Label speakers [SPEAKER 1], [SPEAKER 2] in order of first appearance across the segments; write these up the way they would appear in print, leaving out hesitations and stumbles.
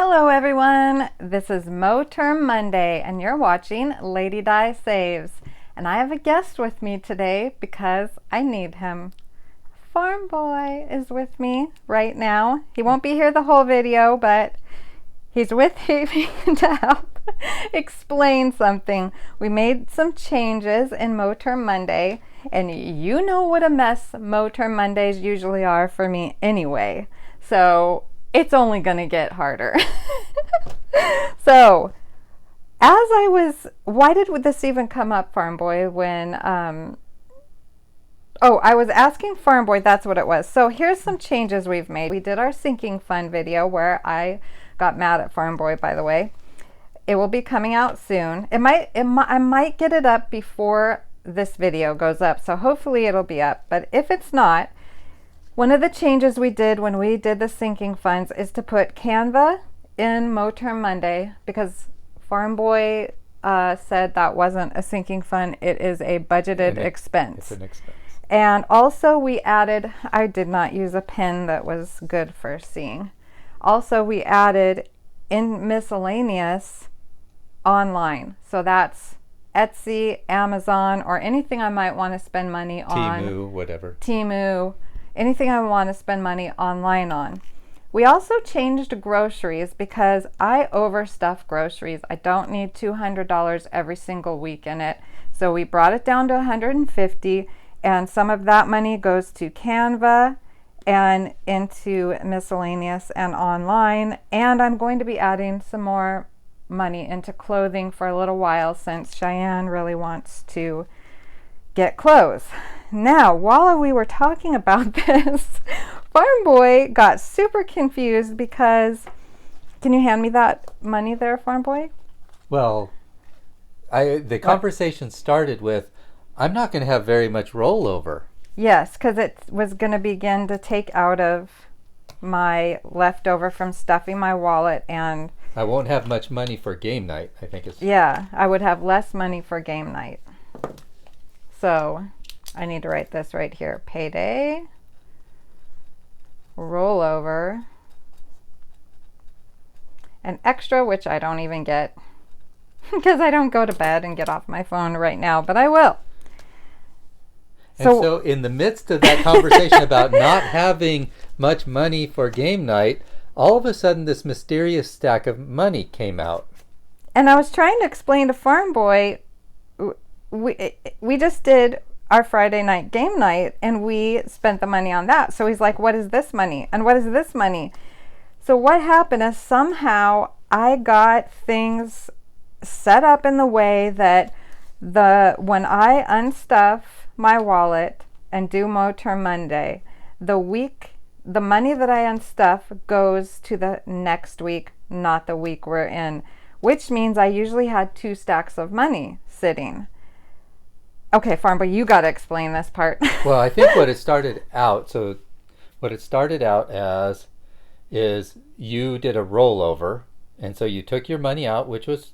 [SPEAKER 1] Hello everyone, this is MOTERM Monday and you're watching Lady Di Saves. And I have a guest with me today because I need him. Farm Boy is with me right now. He won't be here the whole video, but he's with me to help explain something. We made some changes in MOTERM Monday, and you know what a mess MOTERM Mondays usually are for me anyway. So it's only going to get harder. So, why did this even come up, Farm Boy, when, I was asking Farm Boy, that's what it was. So here's some changes we've made. We did our sinking fund video where I got mad at Farm Boy, by the way. It will be coming out soon. I might get it up before this video goes up, so hopefully it'll be up. But if it's not, one of the changes we did when we did the sinking funds is to put Canva in MOTERM Monday because Farm Boy said that wasn't a sinking fund, it is a budgeted expense.
[SPEAKER 2] It's an expense.
[SPEAKER 1] And also we added, I did not use a pen that was good for seeing. Also we added in miscellaneous online. So that's Etsy, Amazon, or anything I might want to spend money on.
[SPEAKER 2] Temu, whatever.
[SPEAKER 1] Temu. Anything I want to spend money online on. We also changed groceries because I overstuff groceries. I don't need $200 every single week in it. So we brought it down to $150, and some of that money goes to Canva and into miscellaneous and online. And I'm going to be adding some more money into clothing for a little while since Cheyenne really wants to get clothes. Now, while we were talking about this, Farm Boy got super confused because, can you hand me that money there, Farm Boy?
[SPEAKER 2] Well, the conversation started with, I'm not going to have very much rollover.
[SPEAKER 1] Yes, because it was going to begin to take out of my leftover from stuffing my wallet, and
[SPEAKER 2] I won't have much money for game night, I think it's.
[SPEAKER 1] Yeah, I would have less money for game night. So I need to write this right here. Payday, rollover, and extra, which I don't even get because I don't go to bed and get off my phone right now, but I will.
[SPEAKER 2] And so in the midst of that conversation about not having much money for game night, all of a sudden this mysterious stack of money came out.
[SPEAKER 1] And I was trying to explain to Farm Boy, we just did our Friday night game night and we spent the money on that. So he's like, what is this money? And what is this money? So what happened is somehow I got things set up in the way that when I unstuff my wallet and do MOTERM Monday, the money that I unstuff goes to the next week, not the week we're in, which means I usually had 2 stacks of money sitting. Okay, Farm Boy, you got to explain this part.
[SPEAKER 2] Well, I think what it started out as is you did a rollover, and so you took your money out, which was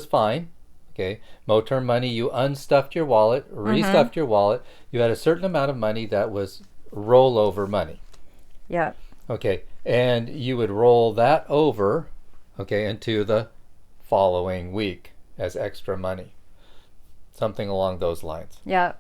[SPEAKER 2] fine. Okay, MOTERM money, you unstuffed your wallet, restuffed your wallet. You had a certain amount of money that was rollover money.
[SPEAKER 1] Yeah.
[SPEAKER 2] Okay, and you would roll that over, okay, into the following week as extra money. Something along those lines.
[SPEAKER 1] Yeah.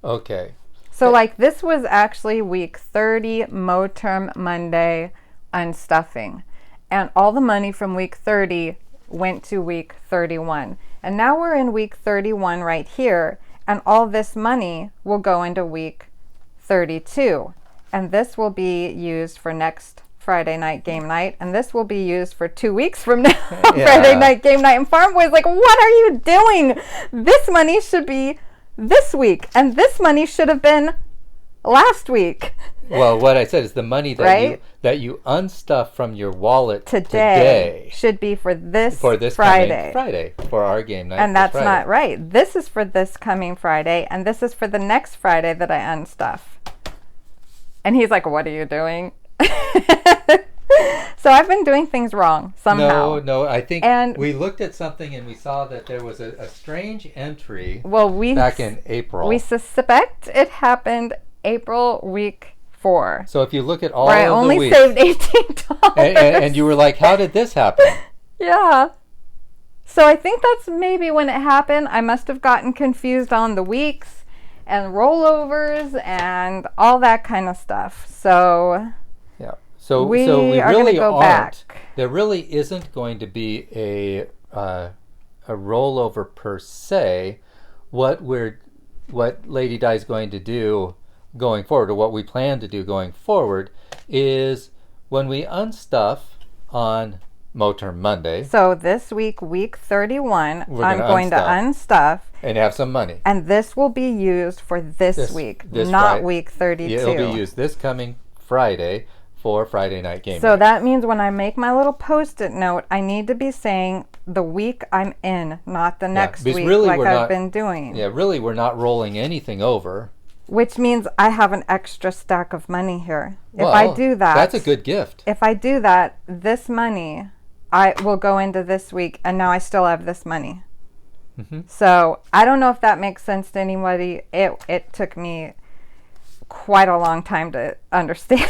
[SPEAKER 2] Okay.
[SPEAKER 1] So like this was actually week 30 MOTERM Monday unstuffing. And all the money from week 30 went to week 31. And now we're in week 31 right here. And all this money will go into week 32. And this will be used for next Friday night game night, and this will be used for 2 weeks from now. Yeah. Friday night game night. And Farm Boy's like, what are you doing? This money should be this week, and this money should have been last week.
[SPEAKER 2] Well, what I said is the money that you unstuff from your wallet today
[SPEAKER 1] should be for this
[SPEAKER 2] Friday. Friday for our game night.
[SPEAKER 1] And that's not right. This is for this coming Friday, and this is for the next Friday that I unstuff. And he's like, what are you doing? So I've been doing things wrong somehow.
[SPEAKER 2] No, I think we looked at something and we saw that there was a strange entry back in April.
[SPEAKER 1] We suspect it happened April week for.
[SPEAKER 2] So if you look at all
[SPEAKER 1] Where I
[SPEAKER 2] of the
[SPEAKER 1] only
[SPEAKER 2] weeks,
[SPEAKER 1] saved $18.
[SPEAKER 2] and you were like, how did this happen?
[SPEAKER 1] Yeah. So I think that's maybe when it happened. I must have gotten confused on the weeks and rollovers and all that kind of stuff. So
[SPEAKER 2] Yeah. So
[SPEAKER 1] we are
[SPEAKER 2] really
[SPEAKER 1] going to go
[SPEAKER 2] aren't.
[SPEAKER 1] back.
[SPEAKER 2] There really isn't going to be a rollover per se. What Lady Di is going to do going forward, or what we plan to do going forward, is when we unstuff on MOTERM Monday.
[SPEAKER 1] So this week, week 31, I'm
[SPEAKER 2] We're
[SPEAKER 1] going to unstuff.
[SPEAKER 2] And have some money.
[SPEAKER 1] And this will be used for this week,
[SPEAKER 2] this
[SPEAKER 1] not
[SPEAKER 2] Friday.
[SPEAKER 1] week 32.
[SPEAKER 2] It'll be used this coming Friday for Friday night game
[SPEAKER 1] So
[SPEAKER 2] night.
[SPEAKER 1] that means when I make my little Post-it note, I need to be saying the week I'm in, not the next
[SPEAKER 2] because
[SPEAKER 1] week
[SPEAKER 2] really
[SPEAKER 1] like
[SPEAKER 2] we're
[SPEAKER 1] I've
[SPEAKER 2] not-
[SPEAKER 1] been doing.
[SPEAKER 2] Yeah, really, we're not rolling anything over.
[SPEAKER 1] Which means I have an extra stack of money here.
[SPEAKER 2] Well,
[SPEAKER 1] if I do that,
[SPEAKER 2] that's a good gift.
[SPEAKER 1] If I do that, this money, I will go into this week, and now I still have this money.
[SPEAKER 2] Mm-hmm.
[SPEAKER 1] So I don't know if that makes sense to anybody. It took me quite a long time to understand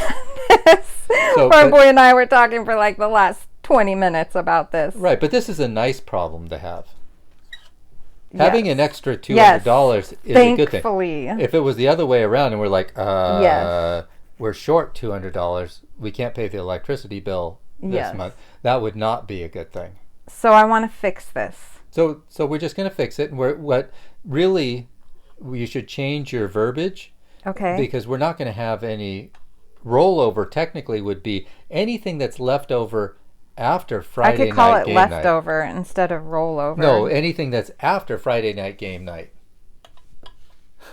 [SPEAKER 1] this. Poor boy and I were talking for like the last 20 minutes about this.
[SPEAKER 2] Right, but this is a nice problem to have.
[SPEAKER 1] Yes.
[SPEAKER 2] Having an extra $200 is a good thing.
[SPEAKER 1] Thankfully.
[SPEAKER 2] If it was the other way around and we're like,
[SPEAKER 1] Yes.
[SPEAKER 2] we're short $200, we can't pay the electricity bill this
[SPEAKER 1] Yes.
[SPEAKER 2] month, that would not be a good thing.
[SPEAKER 1] So I want to fix this.
[SPEAKER 2] So we're just going to fix it, and you should change your verbiage.
[SPEAKER 1] Okay.
[SPEAKER 2] Because we're not going to have any rollover. Technically, would be anything that's left over after Friday night
[SPEAKER 1] I could call it
[SPEAKER 2] game night.
[SPEAKER 1] leftover instead of rollover.
[SPEAKER 2] No, anything that's after Friday night game night.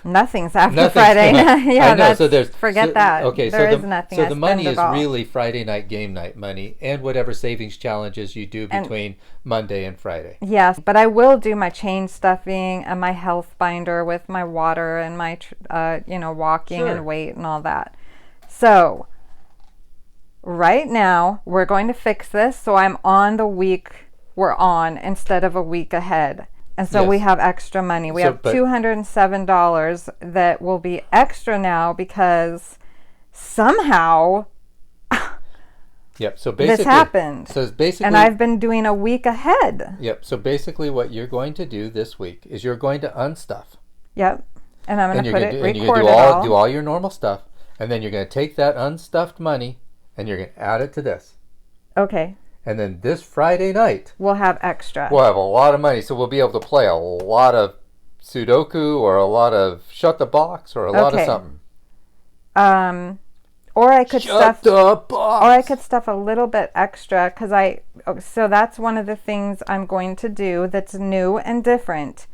[SPEAKER 1] Nothing's after Friday night. Yeah,
[SPEAKER 2] I know. So
[SPEAKER 1] forget that.
[SPEAKER 2] Okay,
[SPEAKER 1] there is nothing.
[SPEAKER 2] So the money is really Friday night game night money, and whatever savings challenges you do between Monday and Friday.
[SPEAKER 1] Yes, but I will do my chain stuffing and my health binder with my water and my walking
[SPEAKER 2] Sure.
[SPEAKER 1] and weight and all that. So right now we're going to fix this so I'm on the week we're on instead of a week ahead. And so we have extra money. We have $207 that will be extra now because somehow
[SPEAKER 2] Yep. So basically,
[SPEAKER 1] this happened.
[SPEAKER 2] So basically,
[SPEAKER 1] and I've been doing a week ahead.
[SPEAKER 2] Yep. So basically, what you're going to do this week is you're going to unstuff.
[SPEAKER 1] Yep. And I'm going to record
[SPEAKER 2] you're going to do all your normal stuff, and then you're going to take that unstuffed money and you're going to add it to this.
[SPEAKER 1] Okay.
[SPEAKER 2] And then this Friday night,
[SPEAKER 1] we'll have extra.
[SPEAKER 2] We'll have a lot of money, so we'll be able to play a lot of Sudoku or a lot of Shut the Box or a lot of something.
[SPEAKER 1] Or I could
[SPEAKER 2] Shut the box.
[SPEAKER 1] Or I could stuff a little bit extra so that's one of the things I'm going to do that's new and different.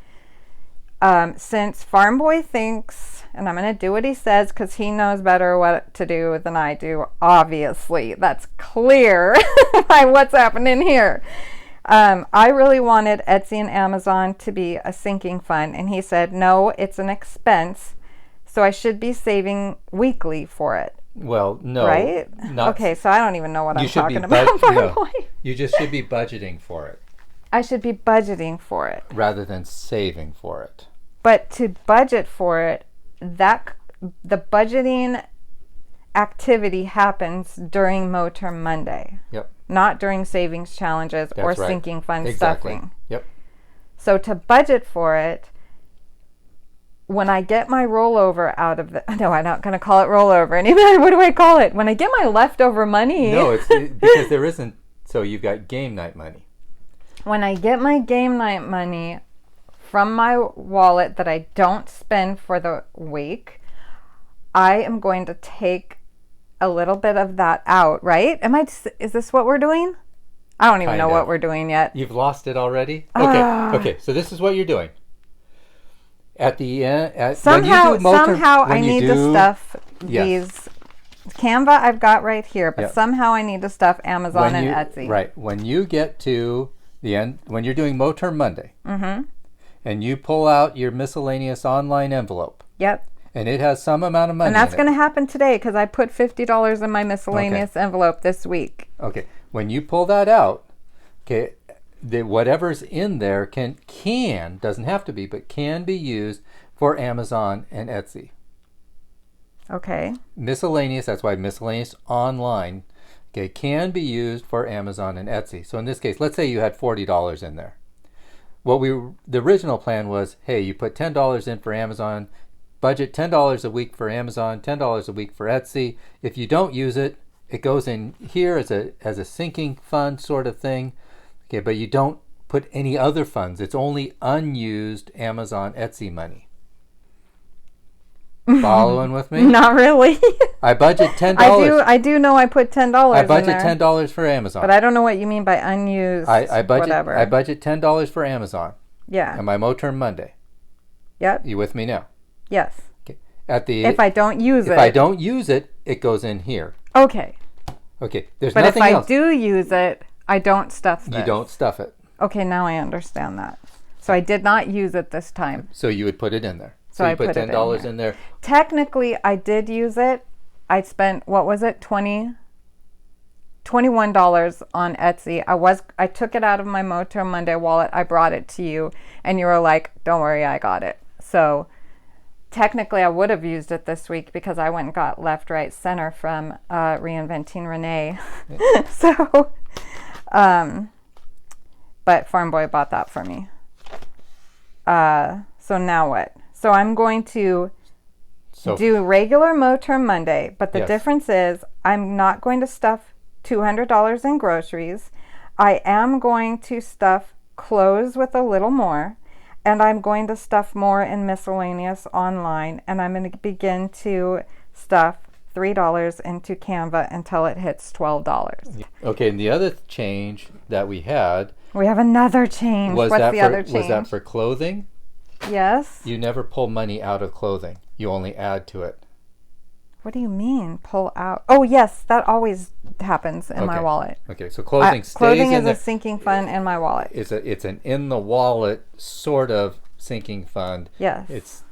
[SPEAKER 1] Since Farm Boy thinks, and I'm going to do what he says because he knows better what to do than I do, obviously. That's clear by what's happening here. I really wanted Etsy and Amazon to be a sinking fund, and he said, no, it's an expense, so I should be saving weekly for it.
[SPEAKER 2] Well, no.
[SPEAKER 1] Right? Okay, so I don't even know what I'm talking about.
[SPEAKER 2] No, you just should be budgeting for it.
[SPEAKER 1] I should be budgeting for it.
[SPEAKER 2] Rather than saving for it.
[SPEAKER 1] But to budget for it, the budgeting activity happens during MOTERM Monday.
[SPEAKER 2] Yep.
[SPEAKER 1] Not during savings challenges or sinking fund stuffing.
[SPEAKER 2] Yep.
[SPEAKER 1] So to budget for it, when I get my rollover out of no, I'm not going to call it rollover anymore. What do I call it? When I get my leftover money.
[SPEAKER 2] No, it's because there isn't. So you've got game night money.
[SPEAKER 1] When I get my game night money from my wallet that I don't spend for the week, I am going to take a little bit of that out, right? Is this what we're doing? I don't even know what we're doing yet.
[SPEAKER 2] You've lost it already? Okay, so this is what you're doing. At the end,
[SPEAKER 1] somehow I need to stuff these Canva I've got right here, but somehow I need to stuff Amazon and Etsy.
[SPEAKER 2] Right. When you get to the end, when you're doing MOTERM Monday, and you pull out your miscellaneous online envelope.
[SPEAKER 1] Yep.
[SPEAKER 2] And it has some amount of money
[SPEAKER 1] in it. And that's going to happen today because I put $50 in my miscellaneous envelope this week.
[SPEAKER 2] Okay. When you pull that out, okay, whatever's in there can doesn't have to be, but can be used for Amazon and Etsy.
[SPEAKER 1] Okay.
[SPEAKER 2] Miscellaneous, that's why miscellaneous online, okay, can be used for Amazon and Etsy. So in this case, let's say you had $40 in there. The original plan was, hey, you put $10 in for Amazon, budget $10 a week for Amazon, $10 a week for Etsy. If you don't use it, it goes in here as a sinking fund sort of thing. Okay, but you don't put any other funds. It's only unused Amazon Etsy money. Following with me?
[SPEAKER 1] Not really.
[SPEAKER 2] I budget $10.
[SPEAKER 1] I do know I put $10
[SPEAKER 2] I budget
[SPEAKER 1] in there,
[SPEAKER 2] $10 for Amazon.
[SPEAKER 1] but I don't know what you mean by unused.
[SPEAKER 2] I budget
[SPEAKER 1] whatever.
[SPEAKER 2] I budget $10 for Amazon.
[SPEAKER 1] Yeah.
[SPEAKER 2] And my MOTERM Monday.
[SPEAKER 1] Yep.
[SPEAKER 2] You with me now?
[SPEAKER 1] Yes.
[SPEAKER 2] Okay.
[SPEAKER 1] If I don't use it.
[SPEAKER 2] If I don't use it, it goes in here.
[SPEAKER 1] Okay.
[SPEAKER 2] Okay. There's
[SPEAKER 1] But
[SPEAKER 2] nothing
[SPEAKER 1] if I
[SPEAKER 2] else.
[SPEAKER 1] do use it, I don't stuff this.
[SPEAKER 2] You don't stuff it.
[SPEAKER 1] Okay, now I understand that. So I did not use it this time.
[SPEAKER 2] So you would put it in there.
[SPEAKER 1] So
[SPEAKER 2] you
[SPEAKER 1] I
[SPEAKER 2] put
[SPEAKER 1] put it
[SPEAKER 2] $10
[SPEAKER 1] in
[SPEAKER 2] in there.
[SPEAKER 1] Technically, I did use it. I spent, what was it, $21 on Etsy. I took it out of my MOTERM Monday wallet. I brought it to you, and you were like, don't worry, I got it. So technically, I would have used it this week because I went and got left, right, center from Reinventing Renee.
[SPEAKER 2] Yeah.
[SPEAKER 1] So, but Farm Boy bought that for me. So now what? So I'm going to do regular MOTERM Monday, but the
[SPEAKER 2] Yes.
[SPEAKER 1] difference is I'm not going to stuff $200 in groceries. I am going to stuff clothes with a little more, and I'm going to stuff more in miscellaneous online, and I'm going to begin to stuff $3 into Canva until it hits $12.
[SPEAKER 2] Okay, and the other change that we had
[SPEAKER 1] We have another change. What's the other change?
[SPEAKER 2] Was that for clothing?
[SPEAKER 1] Yes.
[SPEAKER 2] You never pull money out of clothing. You only add to it.
[SPEAKER 1] What do you mean, pull out? Oh, yes, that always happens in my wallet.
[SPEAKER 2] Okay, so clothing stays
[SPEAKER 1] clothing
[SPEAKER 2] in
[SPEAKER 1] is a sinking fund in my wallet.
[SPEAKER 2] It's an in the wallet sort of sinking fund.
[SPEAKER 1] Yes.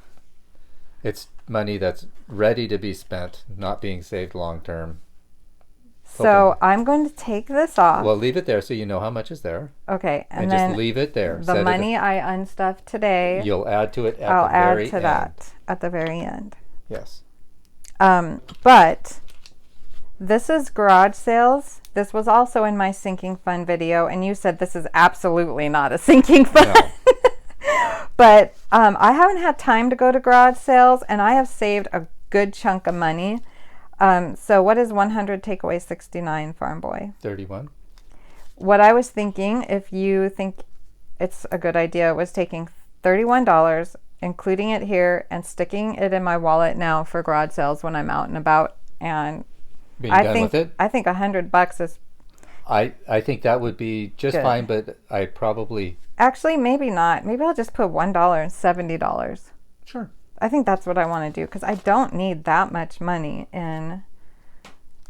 [SPEAKER 2] It's money that's ready to be spent, not being saved long term.
[SPEAKER 1] So I'm going to take this off.
[SPEAKER 2] Well, leave it there so you know how much is there.
[SPEAKER 1] Okay, and
[SPEAKER 2] just
[SPEAKER 1] then
[SPEAKER 2] leave it there.
[SPEAKER 1] the money I unstuffed today,
[SPEAKER 2] You'll add to it at
[SPEAKER 1] I'll
[SPEAKER 2] the very
[SPEAKER 1] add to
[SPEAKER 2] end.
[SPEAKER 1] that at the very end.
[SPEAKER 2] Yes.
[SPEAKER 1] But this is garage sales. This was also in my sinking fund video, and you said this is absolutely not a sinking fund.
[SPEAKER 2] No.
[SPEAKER 1] But I haven't had time to go to garage sales, and I have saved a good chunk of money. So what is 100 take away 69, Farm Boy?
[SPEAKER 2] 31.
[SPEAKER 1] What I was thinking, if you think it's a good idea, was taking $31, including it here, and sticking it in my wallet now for garage sales when I'm out and about. And
[SPEAKER 2] Being done with it?
[SPEAKER 1] I think $100 is
[SPEAKER 2] I think that would be just
[SPEAKER 1] good.
[SPEAKER 2] fine, but I probably...
[SPEAKER 1] Actually, maybe not. Maybe I'll just put $1 and $70.
[SPEAKER 2] Sure.
[SPEAKER 1] I think that's what I want to do because I don't need that much money in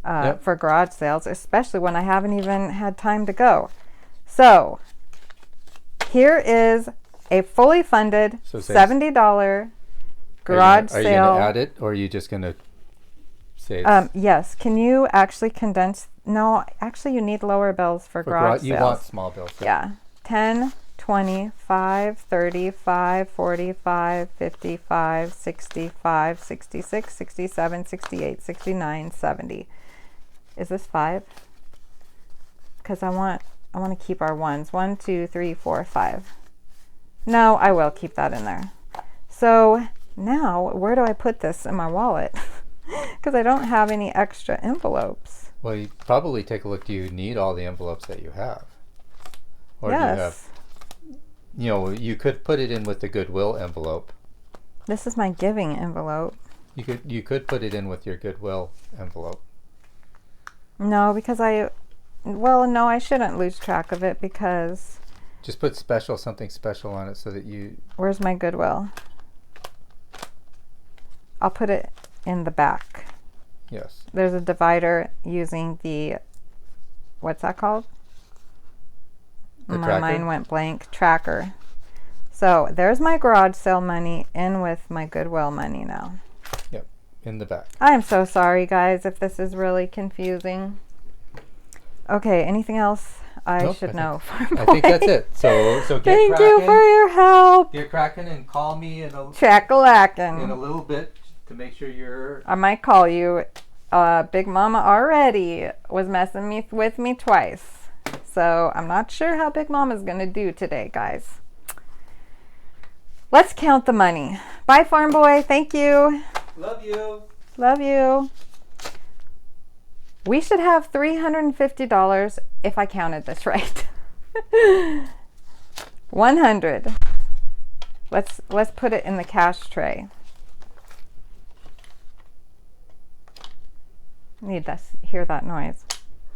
[SPEAKER 1] for garage sales, especially when I haven't even had time to go. So here is a fully funded $70 garage sale.
[SPEAKER 2] Are you going to add it, or are you just going to say
[SPEAKER 1] yes. Can you actually condense? No, actually you need lower bills for garage sales.
[SPEAKER 2] You want small bills.
[SPEAKER 1] Yeah. 10, 25, 35, 45, 55, 65, 66, 67, 68, 69, 70. Is this 5? Because I want to keep our ones. 1, 2, 3, 4, 5. No, I will keep that in there. So now, where do I put this in my wallet? Because I don't have any extra envelopes.
[SPEAKER 2] Well, you probably take a look. Do you need all the envelopes that you have? Or
[SPEAKER 1] Yes.
[SPEAKER 2] do you have... you could put it in with the Goodwill envelope.
[SPEAKER 1] This is my giving envelope.
[SPEAKER 2] You could put it in with your Goodwill envelope.
[SPEAKER 1] No, because I shouldn't lose track of it because...
[SPEAKER 2] Just put something special on it so that you...
[SPEAKER 1] Where's my Goodwill? I'll put it in the back.
[SPEAKER 2] Yes.
[SPEAKER 1] There's a divider using the... What's that called?
[SPEAKER 2] The
[SPEAKER 1] My
[SPEAKER 2] tracker?
[SPEAKER 1] mind went blank. Tracker. So there's my garage sale money in with my Goodwill money now.
[SPEAKER 2] Yep. In the back.
[SPEAKER 1] I am so sorry, guys, if this is really confusing. Okay, anything else I should know?
[SPEAKER 2] I think that's it. So get
[SPEAKER 1] Thank
[SPEAKER 2] cracking.
[SPEAKER 1] you for your help.
[SPEAKER 2] Get cracking and call me in a
[SPEAKER 1] Chack-a-lackin'.
[SPEAKER 2] little bit. to make sure you're...
[SPEAKER 1] I might call you. Big Mama already was messing with me twice. So I'm not sure how Big Mama's going to do today, guys. Let's count the money. Bye, Farm Boy. Thank you.
[SPEAKER 2] Love you.
[SPEAKER 1] Love you. We should have $350 if I counted this right. 100. Let's put it in the cash tray. Need to hear that noise.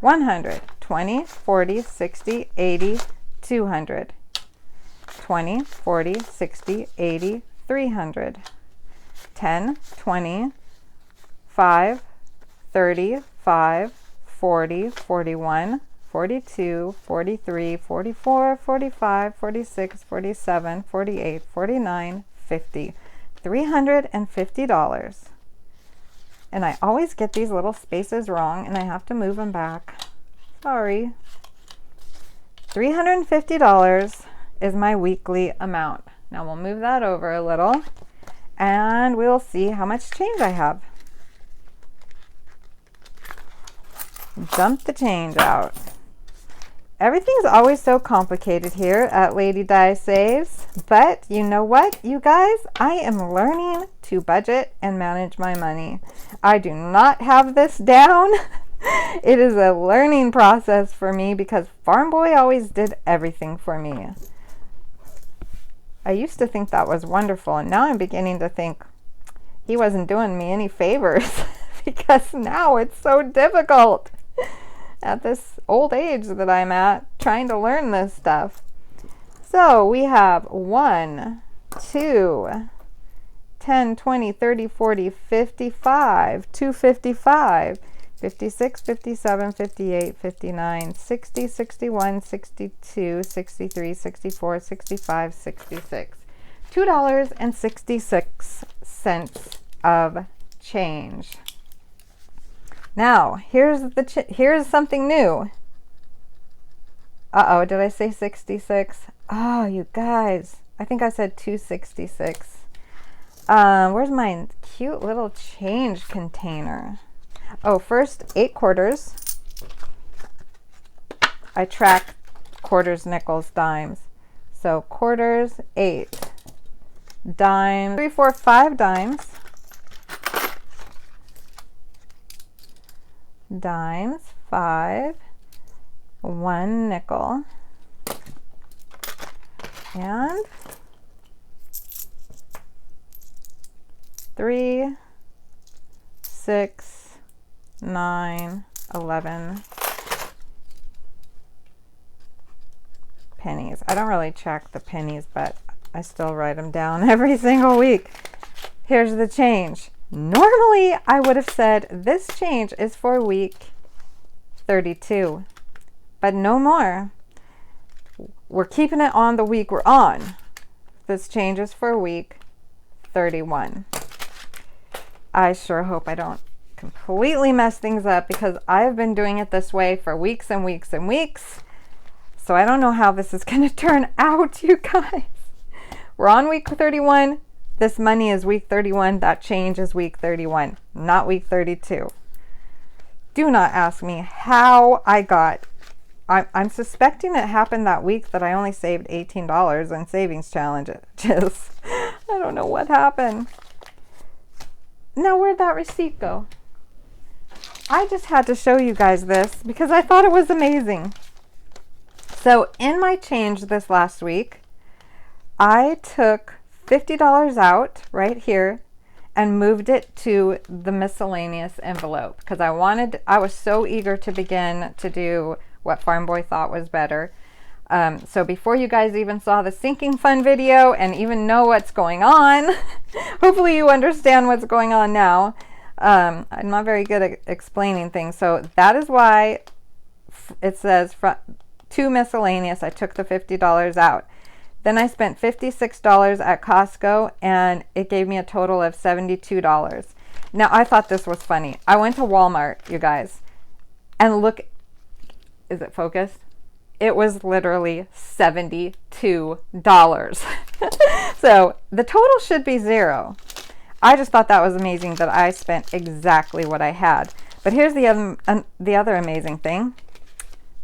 [SPEAKER 1] 100, 20, 40, 60, 80, 200. 20, 40, 60, 80, 300. 10, 20, 5, 30, 5, 40, 41, 42, 43, 44, 45, 46, 47, 48, 49, 50. $350. And I always get these little spaces wrong and I have to move them back. Sorry. $350 is my weekly amount. Now we'll move that over a little and we'll see how much change I have. Dump the change out. Everything's always so complicated here at Lady Di Saves, but you know what, you guys? I am learning to budget and manage my money. I do not have this down. It is a learning process for me because Farm Boy always did everything for me. I used to think that was wonderful, and now I'm beginning to think he wasn't doing me any favors because now it's so difficult at this old age that I'm at, trying to learn this stuff. So we have 1, 2, 10, 20, 30, 40, 55, 255, 56, 57, 58, 59, 60, 61, 62, 63, 64, 65, 66. $2.66 of change. Now, here's something new. Uh-oh, did I say 66? Oh, you guys. I think I said 266. Where's my cute little change container? Oh, first, 8 quarters. I track quarters, nickels, dimes. So quarters, 8. Dimes, 3, 4, 5 dimes. Dimes, 5, 1 nickel, and 3, 6, 9, 11 pennies. I don't really check the pennies, but I still write them down every single week. Here's the change. Normally, I would have said this change is for week 32, but no more. We're keeping it on the week we're on. This change is for week 31. I sure hope I don't completely mess things up because I've been doing it this way for weeks and weeks and weeks. So I don't know how this is going to turn out, you guys. We're on week 31. This money is week 31. That change is week 31, not week 32. Do not ask me how I got. I'm suspecting it happened that week that I only saved $18 in savings challenges. I don't know what happened. Now, where'd that receipt go? I just had to show you guys this because I thought it was amazing. So in my change this last week, I took $50 out right here and moved it to the miscellaneous envelope because I was so eager to begin to do what Farm Boy thought was better. So before you guys even saw the sinking fund video and even know what's going on, hopefully you understand what's going on now. I'm not very good at explaining things. So that is why it says to miscellaneous, I took the $50 out. Then I spent $56 at Costco and it gave me a total of $72. Now I thought this was funny. I went to Walmart, you guys, and look, is it focused? It was literally $72. So the total should be 0. I just thought that was amazing that I spent exactly what I had. But here's the other amazing thing.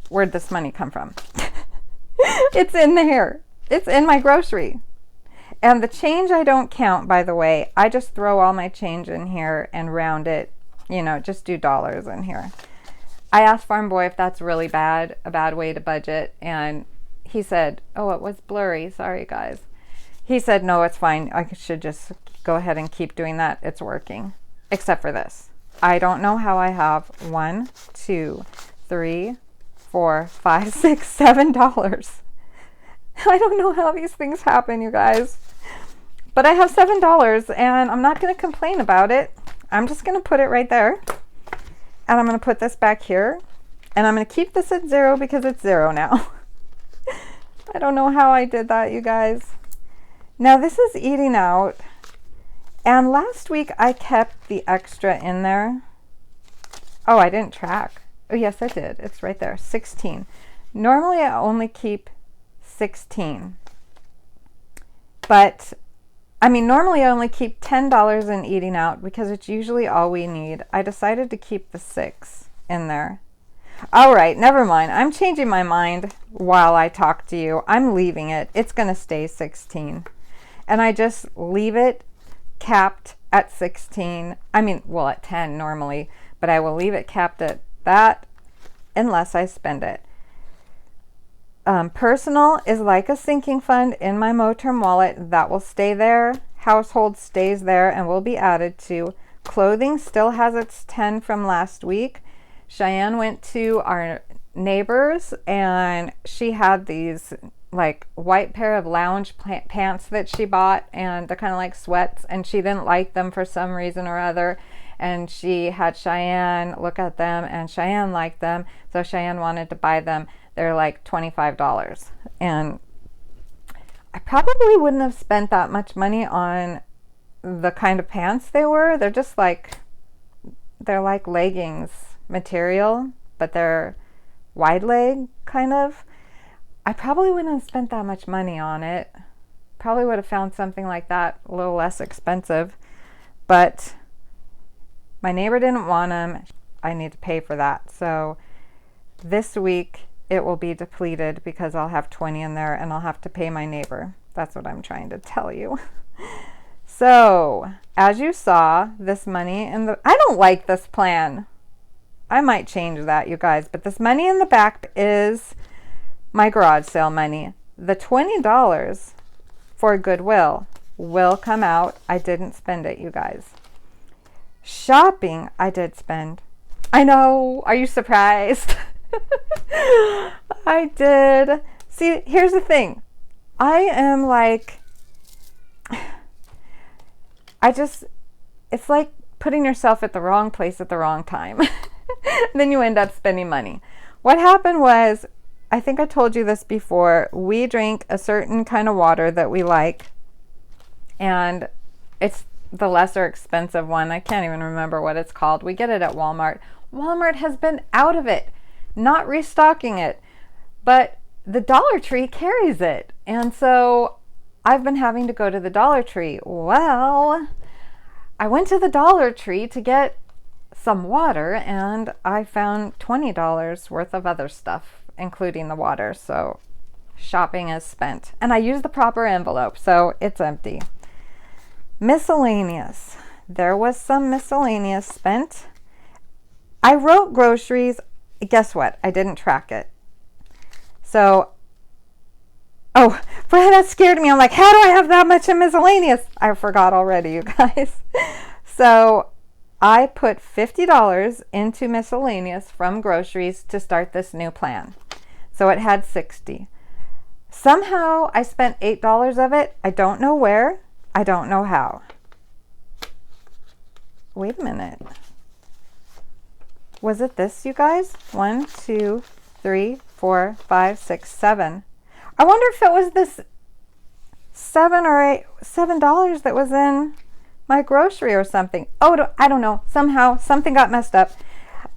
[SPEAKER 1] Where'd this money come from? It's in here. It's in my grocery. And the change I don't count, by the way. I just throw all my change in here and round it. You know, just do dollars in here. I asked Farm Boy if that's really bad, a bad way to budget. And he said, oh, it was blurry. Sorry, guys. He said, no, it's fine. I should just go ahead and keep doing that. It's working. Except for this. I don't know how I have $1, 2, 3, 4, 5, 6, $7. I don't know how these things happen, you guys. But I have $7 and I'm not going to complain about it. I'm just going to put it right there. And I'm going to put this back here. And I'm going to keep this at 0 because it's 0 now. I don't know how I did that, you guys. Now this is eating out. And last week I kept the extra in there. Oh, I didn't track. Oh, yes, I did. It's right there. 16. Normally I only keep 16. But I mean, normally I only keep $10 in eating out because it's usually all we need. I decided to keep the 6 in there. All right, never mind. I'm changing my mind while I talk to you. I'm leaving it. It's going to stay 16. And I just leave it capped at 16. I mean, well, at 10 normally, but I will leave it capped at that unless I spend it. Personal is like a sinking fund in my MOTERM wallet. That will stay there. Household stays there and will be added to. Clothing still has its 10 from last week. Cheyenne went to our neighbors and she had these like white pair of lounge pants that she bought, and they're kind of like sweats, and she didn't like them for some reason or other. And she had Cheyenne look at them and Cheyenne liked them. So Cheyenne wanted to buy them. They're like $25. And I probably wouldn't have spent that much money on the kind of pants they were. They're just like, they're like leggings material, but they're wide leg kind of. I probably wouldn't have spent that much money on it. Probably would have found something like that a little less expensive. But my neighbor didn't want them. I need to pay for that. So this week it will be depleted because I'll have 20 in there and I'll have to pay my neighbor. That's what I'm trying to tell you. So as you saw, this money in the, I don't like this plan. I might change that, you guys, but this money in the back is my garage sale money. The $20 for Goodwill will come out. I didn't spend it, you guys. Shopping, I did spend. I know. Are you surprised? I did. See, here's the thing. I am like, it's like putting yourself at the wrong place at the wrong time. Then you end up spending money. What happened was, I think I told you this before, we drink a certain kind of water that we like, and it's the lesser expensive one. I can't even remember what it's called. We get it at Walmart. Walmart has been out of it, not restocking it, but the Dollar Tree carries it. And so I've been having to go to the Dollar Tree. Well, I went to the Dollar Tree to get some water and I found $20 worth of other stuff, including the water. So shopping is spent. And I used the proper envelope, so it's empty. Miscellaneous. There was some miscellaneous spent. I wrote groceries. Guess what? I didn't track it. So, oh, that scared me. I'm like, how do I have that much in miscellaneous? I forgot already, you guys. So I put $50 into miscellaneous from groceries to start this new plan. So it had 60. Somehow I spent $8 of it. I don't know where. I don't know how. Wait a minute. Was it this, you guys? 1, 2, 3, 4, 5, 6, 7. I wonder if it was this $7 that was in my grocery or something. Oh, I don't know. Somehow something got messed up.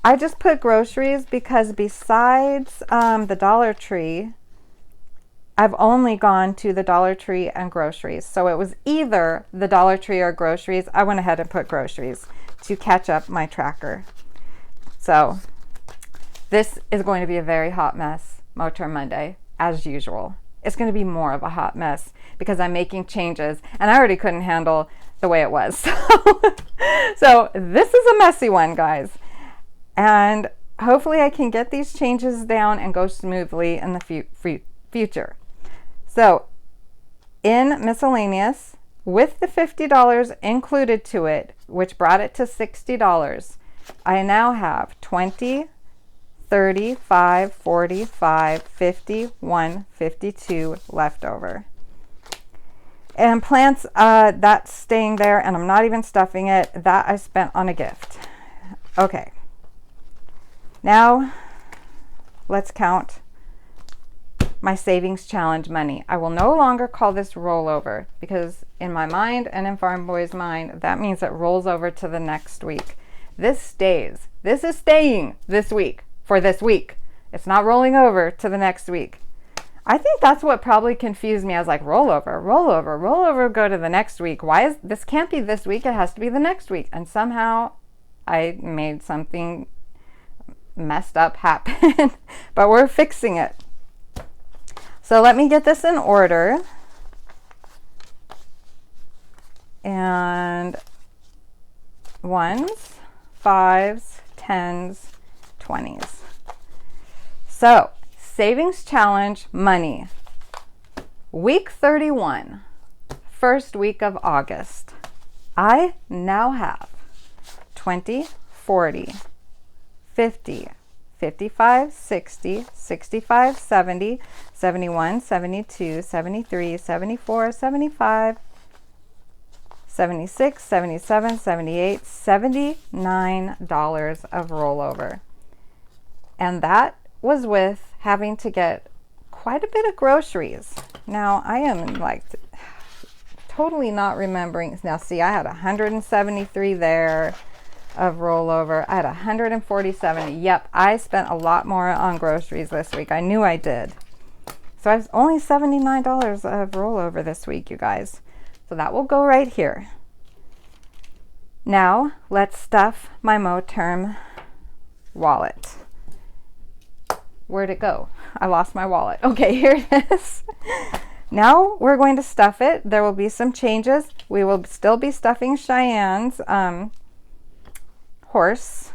[SPEAKER 1] I just put groceries because besides the Dollar Tree, I've only gone to the Dollar Tree and groceries. So it was either the Dollar Tree or groceries. I went ahead and put groceries to catch up my tracker. So this is going to be a very hot mess, MOTERM Monday, as usual. It's going to be more of a hot mess because I'm making changes and I already couldn't handle the way it was. So this is a messy one, guys. And hopefully I can get these changes down and go smoothly in the future. So in miscellaneous, with the $50 included to it, which brought it to $60, I now have 20, 35, 45, 51, 52 left over. And plants, that's staying there, and I'm not even stuffing it. That I spent on a gift. Okay. Now, let's count my savings challenge money. I will no longer call this rollover because in my mind and in Farm Boy's mind, that means it rolls over to the next week. This stays. This is staying this week for this week. It's not rolling over to the next week. I think that's what probably confused me. I was like, rollover, go to the next week. Why is this can't be this week? It has to be the next week. And somehow I made something messed up happen, but we're fixing it. So let me get this in order. And 1s, 5s, 10s, 20s. So savings challenge money. Week 31, first week of August. I now have 20, 40, 50, 55, 60, 65, 70, 71, 72, 73, 74, 75, 76, 77, 78, $79 of rollover. And that was with having to get quite a bit of groceries. Now I am like totally not remembering. Now see, I had 173 there of rollover. I had 147. Yep, I spent a lot more on groceries this week. I knew I did. So I was only $79 of rollover this week, you guys. So that will go right here. Now let's stuff my MOTERM wallet. Where'd it go? I lost my wallet. Okay, here it is. Now we're going to stuff it. There will be some changes. We will still be stuffing Cheyenne's horse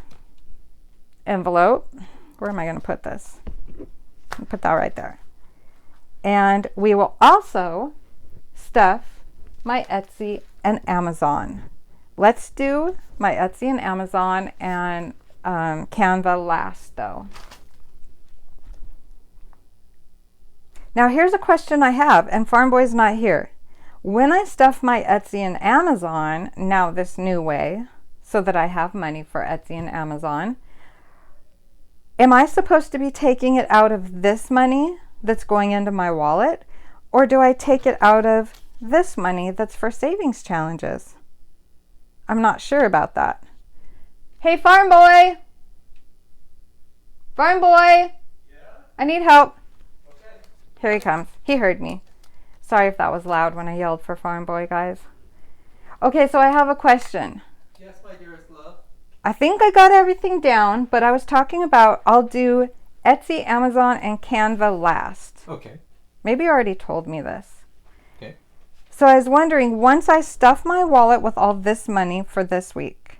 [SPEAKER 1] envelope. Where am I going to put this? I'll put that right there. And we will also stuff my Etsy and Amazon. Let's do my Etsy and Amazon and Canva last though. Now here's a question I have, and Farm Boy's not here. When I stuff my Etsy and Amazon, now this new way, so that I have money for Etsy and Amazon, am I supposed to be taking it out of this money that's going into my wallet, or do I take it out of this money that's for savings challenges? I'm not sure about that. Hey, Farm Boy! Farm Boy! Yeah? I need help. Here he comes. He heard me. Sorry if that was loud when I yelled for Farm Boy, guys. Okay, so I have a question.
[SPEAKER 2] Yes, my dearest love.
[SPEAKER 1] I think I got everything down, but I was talking about I'll do Etsy, Amazon, and Canva last.
[SPEAKER 2] Okay.
[SPEAKER 1] Maybe you already told me this.
[SPEAKER 2] Okay.
[SPEAKER 1] So I was wondering, once I stuff my wallet with all this money for this week,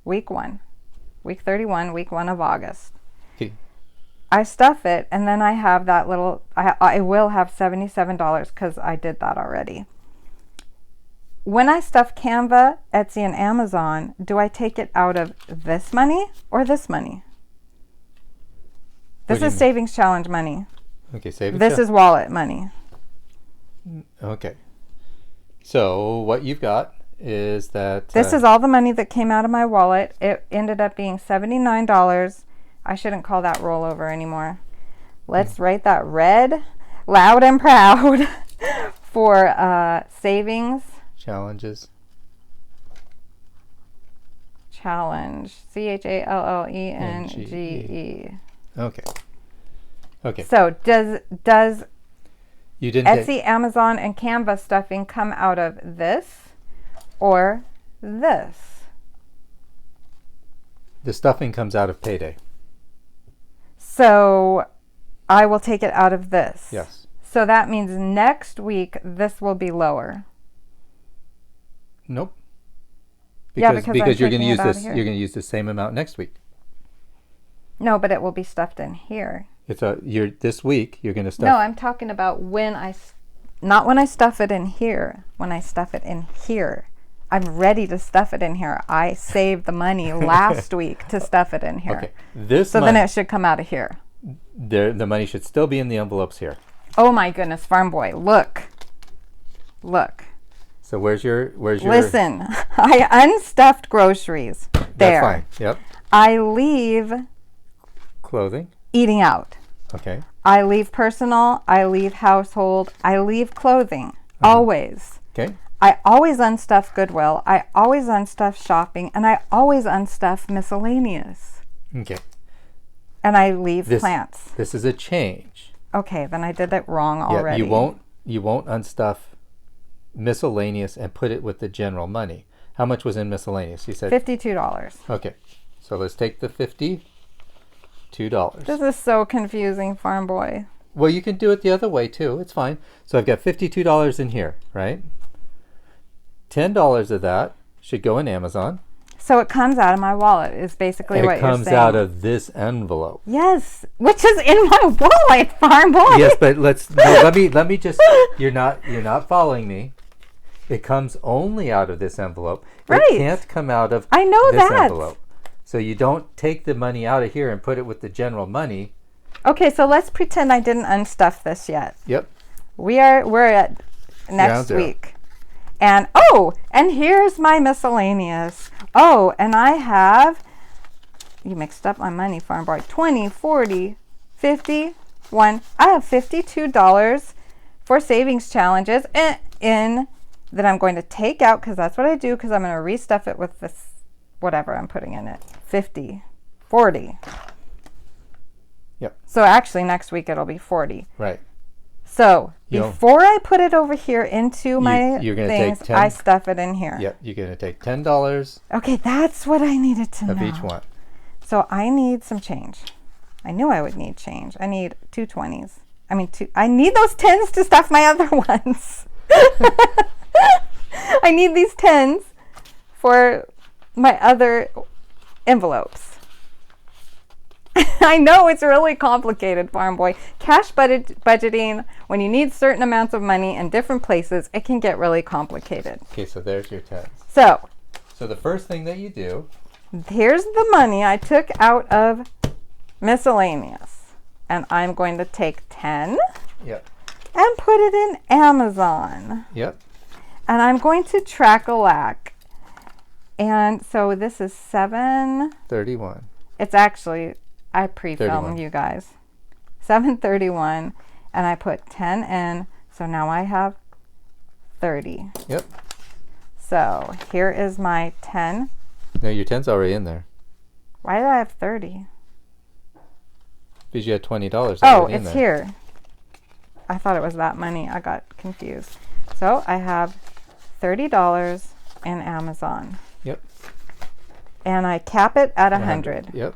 [SPEAKER 1] week 1, week 31, week 1 of August.
[SPEAKER 2] Okay.
[SPEAKER 1] I stuff it, and then I have that little, I will have $77 because I did that already. When I stuff Canva, Etsy, and Amazon, do I take it out of this money or this money? This is savings challenge money.
[SPEAKER 2] Okay, savings.
[SPEAKER 1] This is wallet money.
[SPEAKER 2] Okay. So what you've got is that...
[SPEAKER 1] This is all the money that came out of my wallet. It ended up being $79. I shouldn't call that rollover anymore. Let's write that red, loud and proud, for savings.
[SPEAKER 2] Challenges.
[SPEAKER 1] Challenge. CHALLENGE.
[SPEAKER 2] Okay. Okay.
[SPEAKER 1] So does
[SPEAKER 2] You didn't
[SPEAKER 1] Etsy, Amazon, and Canva stuffing come out of this or this.
[SPEAKER 2] The stuffing comes out of payday.
[SPEAKER 1] So I will take it out of this.
[SPEAKER 2] Yes.
[SPEAKER 1] So that means next week this will be lower.
[SPEAKER 2] Nope.
[SPEAKER 1] Yeah,
[SPEAKER 2] Because,
[SPEAKER 1] because I'm
[SPEAKER 2] because you're going to
[SPEAKER 1] taking
[SPEAKER 2] use
[SPEAKER 1] it out of
[SPEAKER 2] this.
[SPEAKER 1] here.
[SPEAKER 2] You're going to use the same amount next week.
[SPEAKER 1] No, but it will be stuffed in here.
[SPEAKER 2] You're this week. You're going to stuff.
[SPEAKER 1] No, I'm talking about not when I stuff it in here. When I stuff it in here. I'm ready to stuff it in here. I saved the money last week to stuff it in here.
[SPEAKER 2] Okay.
[SPEAKER 1] So then it should come out of here.
[SPEAKER 2] The money should still be in the envelopes here.
[SPEAKER 1] Oh my goodness, Farm Boy, look. Look.
[SPEAKER 2] So where's your
[SPEAKER 1] Listen, I unstuffed groceries. There.
[SPEAKER 2] That's fine. Yep.
[SPEAKER 1] I leave
[SPEAKER 2] Clothing.
[SPEAKER 1] eating out.
[SPEAKER 2] Okay.
[SPEAKER 1] I leave personal, I leave household, I leave clothing. Always.
[SPEAKER 2] Okay.
[SPEAKER 1] I always unstuff Goodwill, I always unstuff shopping, and I always unstuff miscellaneous.
[SPEAKER 2] Okay.
[SPEAKER 1] And I leave plants.
[SPEAKER 2] This is a change.
[SPEAKER 1] Okay, then I did it wrong already.
[SPEAKER 2] Yeah, you won't unstuff miscellaneous and put it with the general money. How much was in miscellaneous? You said
[SPEAKER 1] $52.
[SPEAKER 2] Okay. So let's take the $52.
[SPEAKER 1] This is so confusing, Farm Boy.
[SPEAKER 2] Well, you can do it the other way too. It's fine. So I've got $52 in here, right? $10 of that should go in Amazon.
[SPEAKER 1] So it comes out of my wallet is basically what you're saying.
[SPEAKER 2] It comes out of this envelope.
[SPEAKER 1] Yes, which is in my wallet, Farm Boy.
[SPEAKER 2] Yes, but let me just you're not following me. It comes only out of this envelope.
[SPEAKER 1] Right.
[SPEAKER 2] It can't come out of
[SPEAKER 1] I know
[SPEAKER 2] this
[SPEAKER 1] that.
[SPEAKER 2] envelope. So you don't take the money out of here and put it with the general money.
[SPEAKER 1] Okay, so let's pretend I didn't unstuff this yet.
[SPEAKER 2] Yep.
[SPEAKER 1] We're at next week. And and here's my miscellaneous. Oh, and I have, you mixed up my money, Farm Boy, 20, 40, 50, 1. I have $52 for savings challenges in that I'm going to take out because that's what I do because I'm going to restuff it with this, whatever I'm putting in it. 50, 40.
[SPEAKER 2] Yep.
[SPEAKER 1] So actually next week it'll be 40.
[SPEAKER 2] Right.
[SPEAKER 1] So before I put it over here into my
[SPEAKER 2] you're gonna
[SPEAKER 1] things,
[SPEAKER 2] take 10,
[SPEAKER 1] I stuff it in here.
[SPEAKER 2] Yep. You're going to take $10
[SPEAKER 1] Okay, that's what I needed to know.
[SPEAKER 2] of each one.
[SPEAKER 1] So I need some change. I knew I would need change. I need 2 20s. I need those 10s to stuff my other ones. I need these 10s for my other envelopes. I know it's really complicated, Farm Boy. Cash budgeting, when you need certain amounts of money in different places, it can get really complicated.
[SPEAKER 2] Okay, so there's your 10s.
[SPEAKER 1] So
[SPEAKER 2] the first thing that you do,
[SPEAKER 1] here's the money I took out of miscellaneous. And I'm going to take 10
[SPEAKER 2] yep,
[SPEAKER 1] and put it in Amazon.
[SPEAKER 2] yep,
[SPEAKER 1] And I'm going to track-a-lack. And so this is 7.
[SPEAKER 2] 31.
[SPEAKER 1] It's actually, I pre-filmed
[SPEAKER 2] 31.
[SPEAKER 1] you guys. 731. And I put 10 in. So now I have 30.
[SPEAKER 2] Yep.
[SPEAKER 1] So here is my 10.
[SPEAKER 2] No, your 10's already in there.
[SPEAKER 1] Why did I have 30?
[SPEAKER 2] Because you had $20
[SPEAKER 1] Oh,
[SPEAKER 2] already in
[SPEAKER 1] it's
[SPEAKER 2] there.
[SPEAKER 1] here. I thought it was that money. I got confused. So I have $30 in Amazon.
[SPEAKER 2] Yep.
[SPEAKER 1] And I cap it at 100.
[SPEAKER 2] Yep.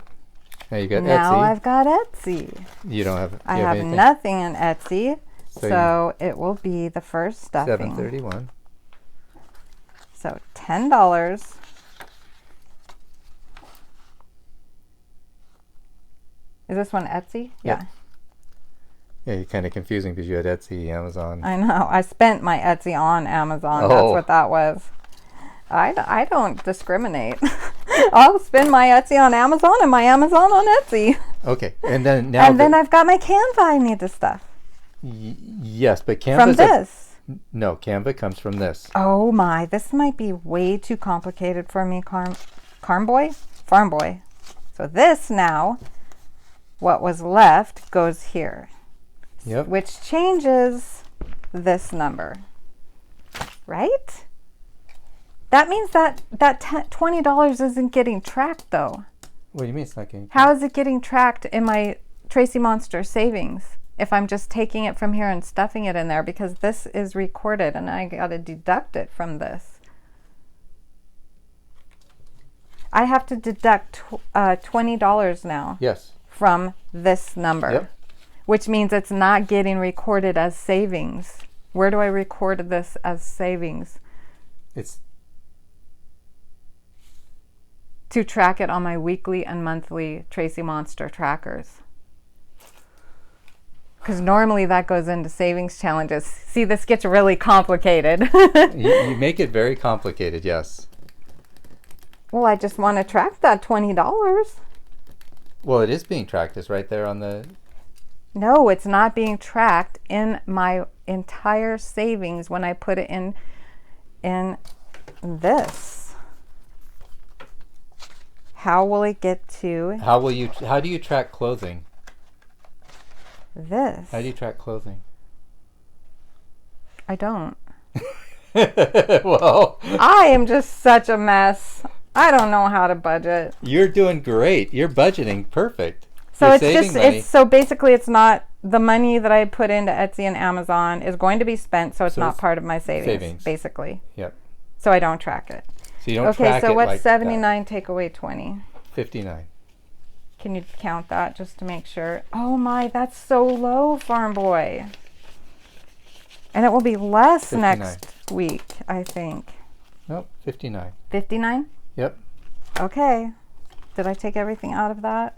[SPEAKER 2] Now you got
[SPEAKER 1] Now
[SPEAKER 2] Etsy.
[SPEAKER 1] I've got Etsy.
[SPEAKER 2] You don't have.
[SPEAKER 1] I have
[SPEAKER 2] anything?
[SPEAKER 1] nothing in Etsy.
[SPEAKER 2] So
[SPEAKER 1] So it will be the first stuffing.
[SPEAKER 2] 731.
[SPEAKER 1] So $10. Is this one Etsy?
[SPEAKER 2] Yep.
[SPEAKER 1] Yeah.
[SPEAKER 2] Yeah, you're kind of confusing because you had Etsy, Amazon.
[SPEAKER 1] I know. I spent my Etsy on Amazon.
[SPEAKER 2] Oh.
[SPEAKER 1] That's what that was. I don't discriminate. I'll spend my Etsy on Amazon and my Amazon on Etsy.
[SPEAKER 2] Okay, and then now.
[SPEAKER 1] And then I've got my Canva I need to stuff.
[SPEAKER 2] Yes, but Canva.
[SPEAKER 1] From this.
[SPEAKER 2] No, Canva comes from this.
[SPEAKER 1] Oh my, this might be way too complicated for me, Farm Boy. So this now, what was left goes here.
[SPEAKER 2] Yep.
[SPEAKER 1] Which changes this number. Right? That means that $20 isn't getting tracked though.
[SPEAKER 2] What do you mean it's not getting?
[SPEAKER 1] How is it getting tracked in my Tracy Monster savings? if I'm just taking it from here and stuffing it in there, because this is recorded and I got to deduct it from this. I have to deduct $20 now.
[SPEAKER 2] Yes.
[SPEAKER 1] From this number.
[SPEAKER 2] Yep.
[SPEAKER 1] Which means it's not getting recorded as savings. Where do I record this as savings?
[SPEAKER 2] It's
[SPEAKER 1] to track it on my weekly and monthly Tracy Monster trackers. Because normally that goes into savings challenges. See, this gets really complicated.
[SPEAKER 2] you make it very complicated, yes.
[SPEAKER 1] Well, I just want to track that $20.
[SPEAKER 2] Well, it is being tracked. It's right there on the...
[SPEAKER 1] No, it's not being tracked in my entire savings when I put it in this. How will it get to...
[SPEAKER 2] How do you track clothing?
[SPEAKER 1] This.
[SPEAKER 2] How do you track clothing?
[SPEAKER 1] I don't.
[SPEAKER 2] Well...
[SPEAKER 1] I am just such a mess. I don't know how to budget.
[SPEAKER 2] You're doing great. You're budgeting perfect.
[SPEAKER 1] So
[SPEAKER 2] You're saving money.
[SPEAKER 1] so basically it's not the money that I put into Etsy and Amazon is going to be spent, so it's not part of my savings. Basically.
[SPEAKER 2] Yep.
[SPEAKER 1] So I don't track it.
[SPEAKER 2] So you don't track it.
[SPEAKER 1] Okay, so what's
[SPEAKER 2] like
[SPEAKER 1] 79 take away 20?
[SPEAKER 2] 59.
[SPEAKER 1] Can you count that just to make sure? Oh my, that's so low, Farm Boy. And it will be less
[SPEAKER 2] 59.
[SPEAKER 1] next week, I think.
[SPEAKER 2] Nope, 59.
[SPEAKER 1] 59?
[SPEAKER 2] Yep.
[SPEAKER 1] Okay. Did I take everything out of that?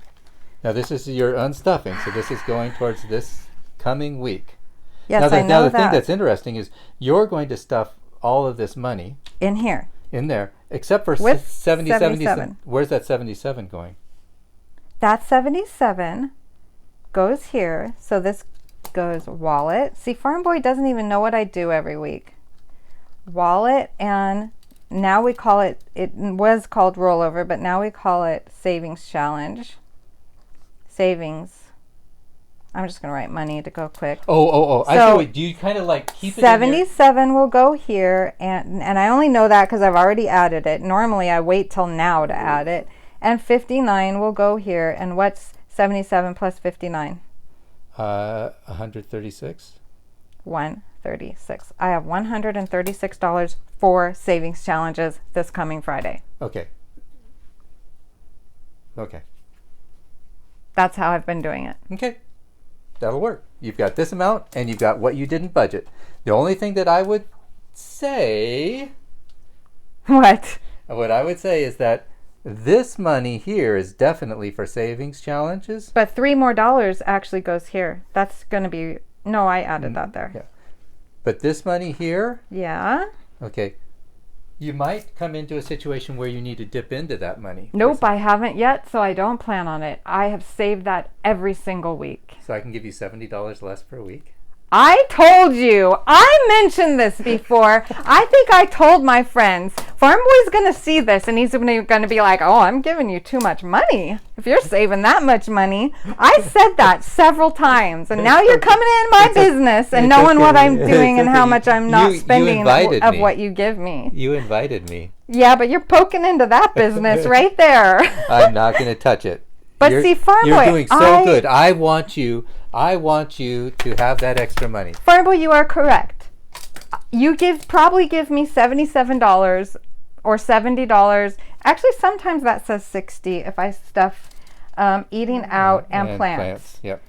[SPEAKER 2] Now this is your unstuffing, so this is going towards this coming week.
[SPEAKER 1] Yes,
[SPEAKER 2] I
[SPEAKER 1] know
[SPEAKER 2] now the
[SPEAKER 1] that.
[SPEAKER 2] thing that's interesting is you're going to stuff all of this money
[SPEAKER 1] in here.
[SPEAKER 2] In there, except for
[SPEAKER 1] With
[SPEAKER 2] 77. Where's that 77 going?
[SPEAKER 1] That 77 goes here. So this goes wallet. See, Farm Boy doesn't even know what I do every week. Wallet, and now we call it, it was called rollover, but now we call it savings challenge. Savings. I'm just going to write money to go quick.
[SPEAKER 2] Oh.
[SPEAKER 1] So,
[SPEAKER 2] I see what, do you kind of like keep it
[SPEAKER 1] 77 will go here, and I only know that because I've already added it. Normally I wait till now to add it. And 59 will go here. And what's 77 plus 59?
[SPEAKER 2] 136.
[SPEAKER 1] 136. I have $136 for savings challenges this coming Friday.
[SPEAKER 2] Okay.
[SPEAKER 1] That's how I've been doing it.
[SPEAKER 2] Okay. That'll work. You've got this amount, and you've got what you didn't budget. The only thing that I would say...
[SPEAKER 1] What?
[SPEAKER 2] What I would say is that this money here is definitely for savings challenges.
[SPEAKER 1] But $3 more actually goes here. That's going to be... No, I added that there.
[SPEAKER 2] Yeah. But this money here...
[SPEAKER 1] Yeah?
[SPEAKER 2] Okay. You might come into a situation where you need to dip into that money.
[SPEAKER 1] Nope, I haven't yet, so I don't plan on it. I have saved that every single week.
[SPEAKER 2] So I can give you $70 less per week?
[SPEAKER 1] I told you. I mentioned this before. I think I told my friends. Farm Boy's going to see this, and he's going to be like, oh, I'm giving you too much money. If you're saving that much money. I said that several times, and now you're coming in my business and knowing what I'm doing and how much I'm not spending of what you give me.
[SPEAKER 2] You invited me.
[SPEAKER 1] Yeah, but you're poking into that business right there.
[SPEAKER 2] I'm not going to touch it.
[SPEAKER 1] But see, Farm Boy,
[SPEAKER 2] you're doing so good. I want you to have that extra money.
[SPEAKER 1] Farm Boy, you are correct. You probably give me $77 or $70. Actually, sometimes that says $60 if I stuff eating out and plants.
[SPEAKER 2] Yep.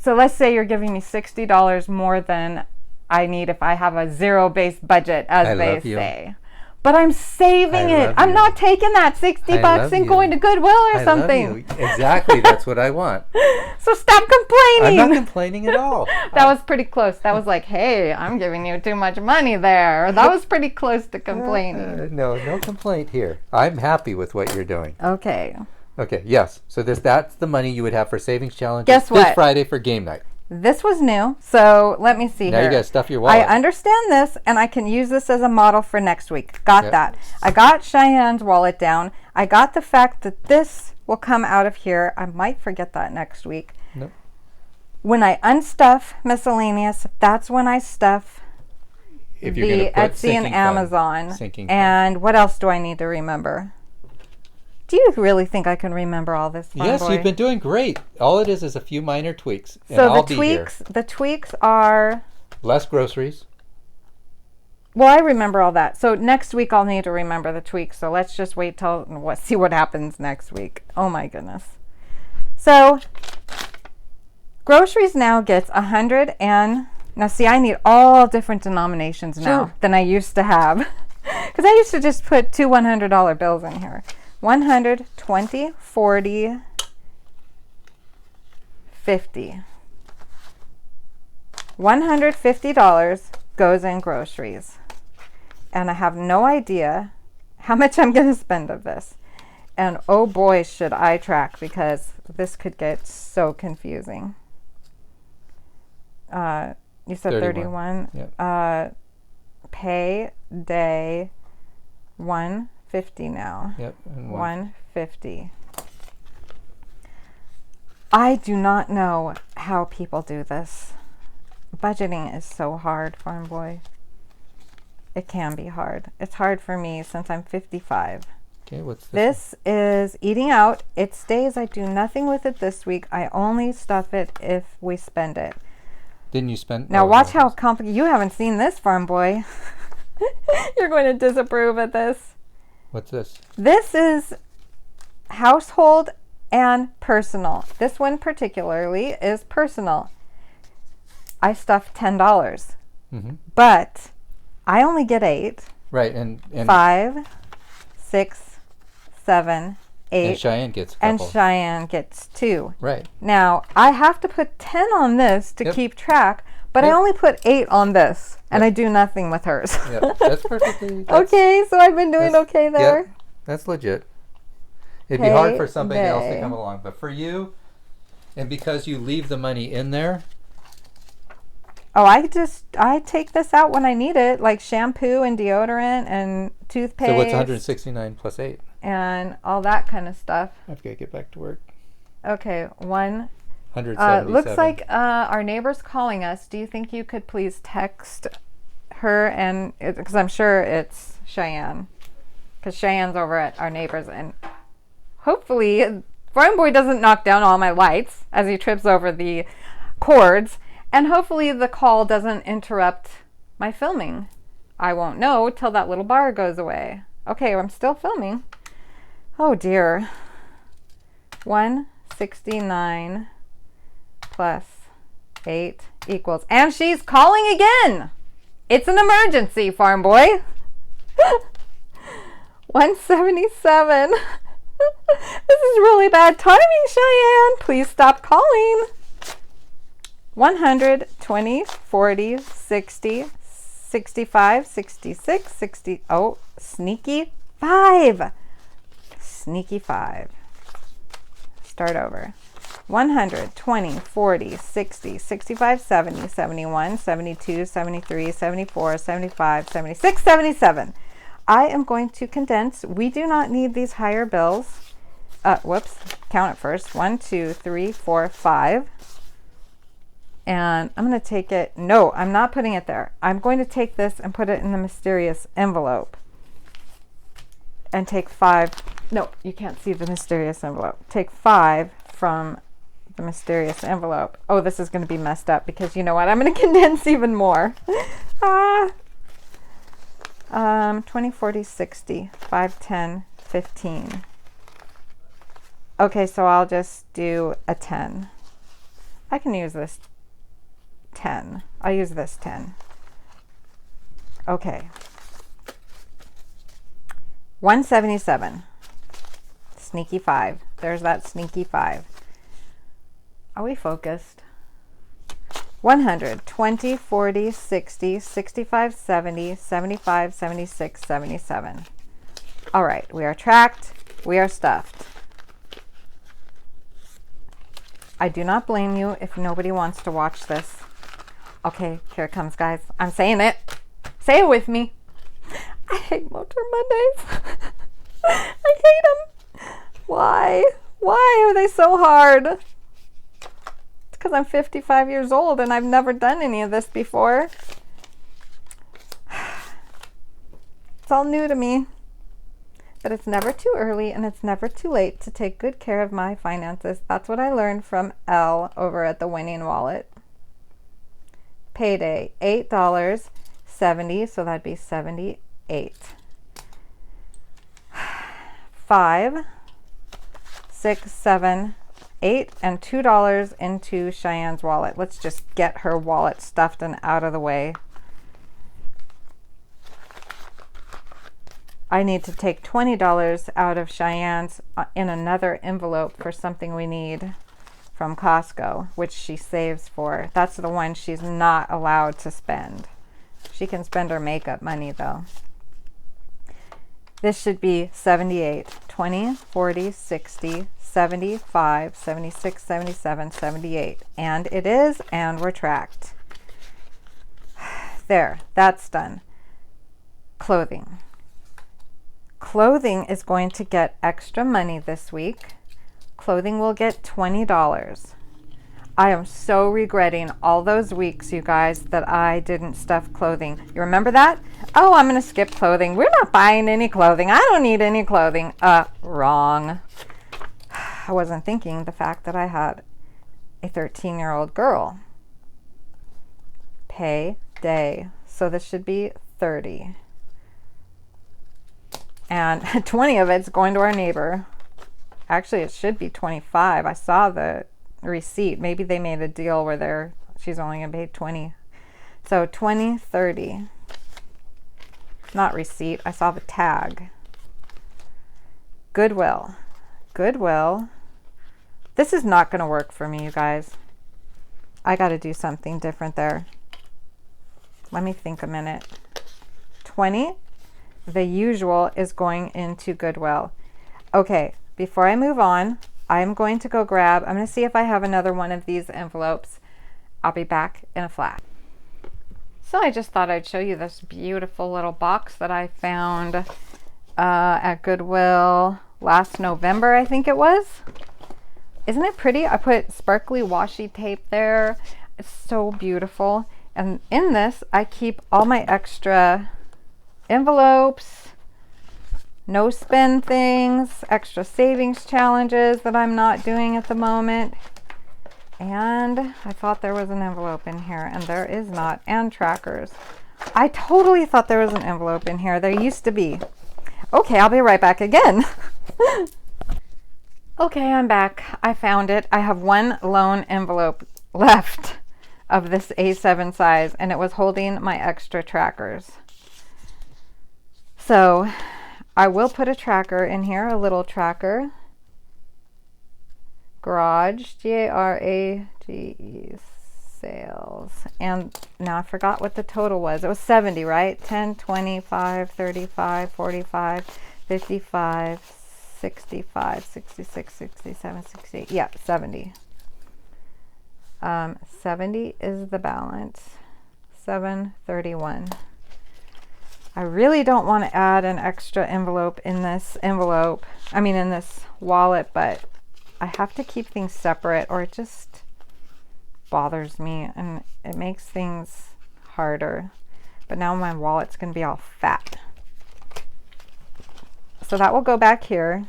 [SPEAKER 1] So let's say you're giving me $60 more than I need if I have a zero-based budget, as they say. But I'm saving it. I'm not taking that $60 and going to Goodwill or something.
[SPEAKER 2] Exactly. That's what I want.
[SPEAKER 1] So stop complaining.
[SPEAKER 2] I'm not complaining at all.
[SPEAKER 1] That was pretty close. That was like, hey, I'm giving you too much money there. That was pretty close to complaining.
[SPEAKER 2] No complaint here. I'm happy with what you're doing.
[SPEAKER 1] Okay.
[SPEAKER 2] Okay, yes. So that's the money you would have for savings challenges.
[SPEAKER 1] Guess what?
[SPEAKER 2] This Friday for game night.
[SPEAKER 1] This was new, so let me see
[SPEAKER 2] now
[SPEAKER 1] here.
[SPEAKER 2] You got to stuff your wallet.
[SPEAKER 1] I understand this, and I can use this as a model for next week. Got that. I got Cheyenne's wallet down. I got the fact that this will come out of here. I might forget that next week.
[SPEAKER 2] Nope.
[SPEAKER 1] When I unstuff miscellaneous, that's when I stuff the Etsy and Amazon. And what else do I need to remember? Do you really think I can remember all this, Farm
[SPEAKER 2] Yes,
[SPEAKER 1] Boy?
[SPEAKER 2] you've been doing great. All it is a few minor tweaks, and
[SPEAKER 1] So
[SPEAKER 2] I'll be here.
[SPEAKER 1] the tweaks are...
[SPEAKER 2] Less groceries.
[SPEAKER 1] Well, I remember all that. So next week I'll need to remember the tweaks. So let's just wait till see what happens next week. Oh my goodness. So groceries now gets 100 and now see, I need all different denominations now than I used to have. Because I used to just put two $100 bills in here. 100, 20, 40, 50. $150 goes in groceries. And I have no idea how much I'm going to spend of this. And oh boy, should I track, because this could get so confusing. You said 31.
[SPEAKER 2] Yep.
[SPEAKER 1] Pay day 150 now.
[SPEAKER 2] Yep. And
[SPEAKER 1] 150. I do not know how people do this. Budgeting is so hard, Farm Boy. It can be hard. It's hard for me since I'm 55.
[SPEAKER 2] Okay, what's
[SPEAKER 1] this? This is eating out. It stays. I do nothing with it this week. I only stuff it if we spend it.
[SPEAKER 2] Didn't you spend?
[SPEAKER 1] Now watch how complicated. You haven't seen this, Farm Boy. You're going to disapprove at this.
[SPEAKER 2] What's this?
[SPEAKER 1] This is household and personal. This one particularly is personal. I stuffed $10, but I only get 8.
[SPEAKER 2] Right, and
[SPEAKER 1] 5, 6, 7, 8.
[SPEAKER 2] And Cheyenne gets a couple.
[SPEAKER 1] And Cheyenne gets 2.
[SPEAKER 2] Right.
[SPEAKER 1] Now I have to put 10 on this to keep track, but I only put 8 on this, and I do nothing with hers.
[SPEAKER 2] Yep, that's perfectly.
[SPEAKER 1] Okay, so I've been doing okay there.
[SPEAKER 2] Yep, that's legit. It'd be hard for somebody else to come along, but for you, and because you leave the money in there.
[SPEAKER 1] Oh, I take this out when I need it, like shampoo and deodorant and toothpaste.
[SPEAKER 2] So what's 169 plus 8?
[SPEAKER 1] And all that kind of stuff.
[SPEAKER 2] I've got to get back to work.
[SPEAKER 1] Okay,
[SPEAKER 2] 177.
[SPEAKER 1] Looks like our neighbor's calling us. Do you think you could please text her, and because I'm sure it's Cheyenne, because Cheyenne's over at our neighbor's, and hopefully Farm Boy doesn't knock down all my lights as he trips over the cords, and hopefully the call doesn't interrupt my filming. I won't know till that little bar goes away. Okay, I'm still filming. Oh dear. 169 plus 8 equals, and she's calling again. It's an emergency, Farm Boy. 177. This is really bad timing, Cheyenne. Please stop calling. 100, 20, 40, 60, 65, 66, 60. Oh, sneaky 5. Sneaky 5. Start over. 100, 20, 40, 60, 65, 70, 71, 72, 73, 74, 75, 76, 77. I am going to condense. We do not need these higher bills. Whoops. Count it first. 1, 2, 3, 4, 5. And I'm going to take it. No, I'm not putting it there. I'm going to take this and put it in the mysterious envelope. And take 5. No, you can't see the mysterious envelope. Take 5 from the mysterious envelope. Oh, this is going to be messed up because you know what? I'm going to condense even more. 20, 40, 60, 5, 10, 15. Okay, so I'll just do a 10. I can use this 10. I'll use this 10. Okay. 177. Sneaky 5. There's that sneaky 5. Are we focused? 100, 20, 40, 60, 65, 70, 75, 76, 77. All right, we are tracked. We are stuffed. I do not blame you if nobody wants to watch this. Okay, here it comes, guys. I'm saying it. Say it with me. I hate Motor Mondays. I hate them. Why? Why are they so hard? It's because I'm 55 years old and I've never done any of this before. It's all new to me. but it's never too early and it's never too late to take good care of my finances. That's what I learned from Elle over at the Winning Wallet. Payday, $8.70, so that'd be 78. 5, 6, 7, 8, and $2 into Cheyenne's wallet. Let's just get her wallet stuffed and out of the way. I need to take $20 out of Cheyenne's in another envelope for something we need from Costco, which she saves for. That's the one she's not allowed to spend. She can spend her makeup money though. This should be 78, 20, 40, 60, 75, 76, 77, 78. And it is, and we're tracked. There, that's done. Clothing. Clothing is going to get extra money this week. Clothing will get $20. I am so regretting all those weeks, you guys, that I didn't stuff clothing. You remember that? Oh, I'm going to skip clothing. We're not buying any clothing. I don't need any clothing. Wrong. I wasn't thinking the fact that I had a 13-year-old girl. Payday. So this should be 30. And 20 of it's going to our neighbor. Actually, it should be 25. I saw the receipt. Maybe they made a deal where she's only going to pay 20. So 20, 30. Not receipt. I saw the tag. Goodwill. Goodwill. This is not going to work for me, you guys. I got to do something different there. Let me think a minute. 20. The usual is going into Goodwill. Okay, before I move on, I'm going to go grab, I'm going to see if I have another one of these envelopes. I'll be back in a flash. So I just thought I'd show you this beautiful little box that I found at Goodwill last November, I think it was. Isn't it pretty? I put sparkly washi tape there. It's so beautiful. And in this, I keep all my extra envelopes, no spend things, extra savings challenges that I'm not doing at the moment. And I thought there was an envelope in here, and there is not. And trackers. I totally thought there was an envelope in here. There used to be. Okay, I'll be right back again. Okay, I'm back. I found it. I have one lone envelope left of this A7 size, and it was holding my extra trackers. So I will put a tracker in here, a little tracker. Garage, G-A-R-A-G-E, sales. And now I forgot what the total was. It was 70, right? 10, 25, 35, 45, 55, 65, 66, 67, 68. Yeah, 70. 70 is the balance. 731. I really don't want to add an extra envelope in this in this wallet, but I have to keep things separate or it just bothers me and it makes things harder. But now my wallet's going to be all fat. So that will go back here.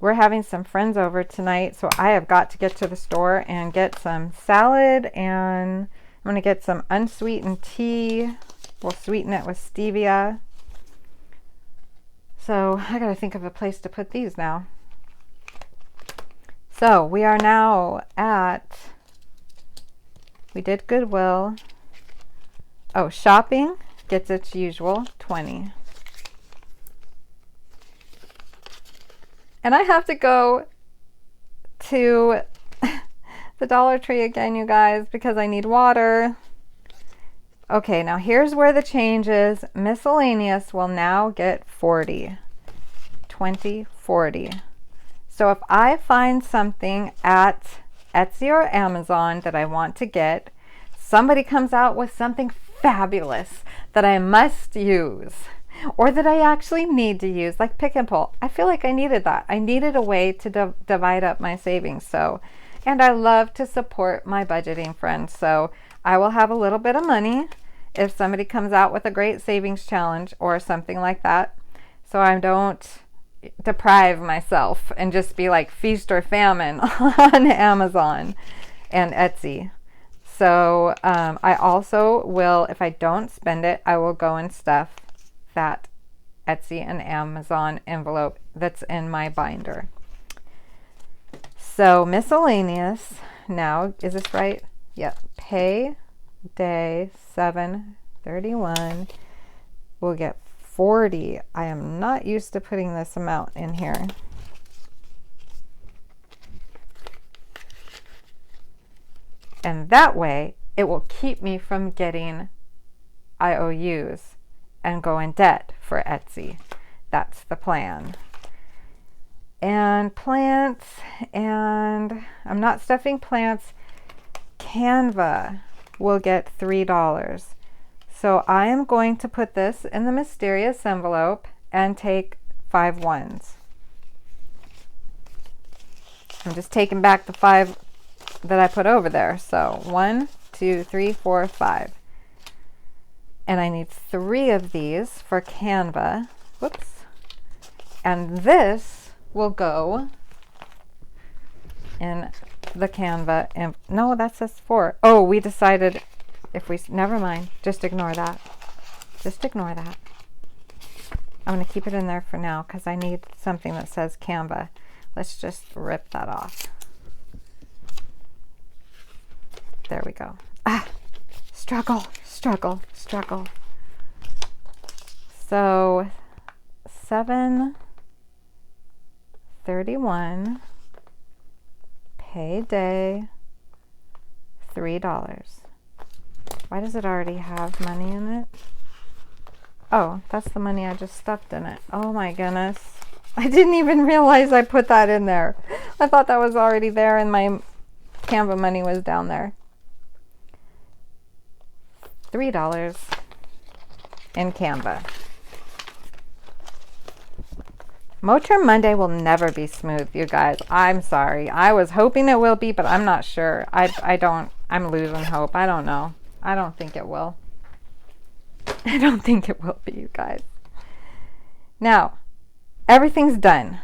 [SPEAKER 1] We're having some friends over tonight, so I have got to get to the store and get some salad, and I'm going to get some unsweetened tea. We'll sweeten it with stevia. So I got to think of a place to put these now. So we are now we did Goodwill. Oh, shopping gets its usual 20. And I have to go to the Dollar Tree again, you guys, because I need water. Okay, now here's where the change is. Miscellaneous will now get 40. 20, 40. So if I find something at Etsy or Amazon that I want to get, somebody comes out with something fabulous that I must use, or that I actually need to use, like Pick and Pull. I feel like I needed that. I needed a way to divide up my savings. So, and I love to support my budgeting friends. So I will have a little bit of money if somebody comes out with a great savings challenge or something like that, so I don't deprive myself and just be like feast or famine on Amazon and Etsy. So I also will, if I don't spend it, I will go and stuff that Etsy and Amazon envelope that's in my binder. So miscellaneous now, is this right? Yep. Pay day 7/31. We'll get 40. I am not used to putting this amount in here. And that way it will keep me from getting IOUs and go in debt for Etsy. That's the plan. And plants, and I'm not stuffing plants. Canva will get $3. So I am going to put this in the mysterious envelope and take 5 ones. I'm just taking back the 5 that I put over there. So 1, 2, 3, 4, 5. And I need 3 of these for Canva. Whoops. And this will go in the Canva. And no, that says 4. Oh, we decided if we, never mind. Just ignore that. Just ignore that. I'm going to keep it in there for now because I need something that says Canva. Let's just rip that off. There we go. Ah, struggle, struggle, struggle. So 7/31, payday, $3. Why does it already have money in it? Oh, that's the money I just stuffed in it. Oh my goodness. I didn't even realize I put that in there. I thought that was already there and my Canva money was down there. $3 in Canva. MOTERM Monday will never be smooth, you guys. I'm sorry. I was hoping it will be, but I'm not sure. I'm losing hope. I don't know. I don't think it will. I don't think it will be, you guys. Now, everything's done.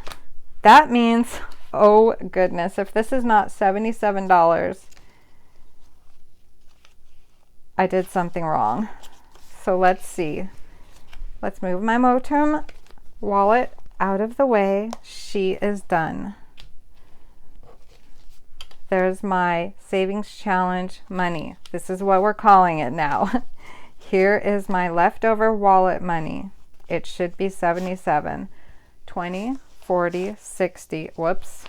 [SPEAKER 1] That means, oh goodness, if this is not $77, I did something wrong. So let's see. Let's move my MOTERM wallet out of the way. She is done. There's my savings challenge money. This is what we're calling it now. Here is my leftover wallet money. It should be 77. 20, 40, 60, whoops.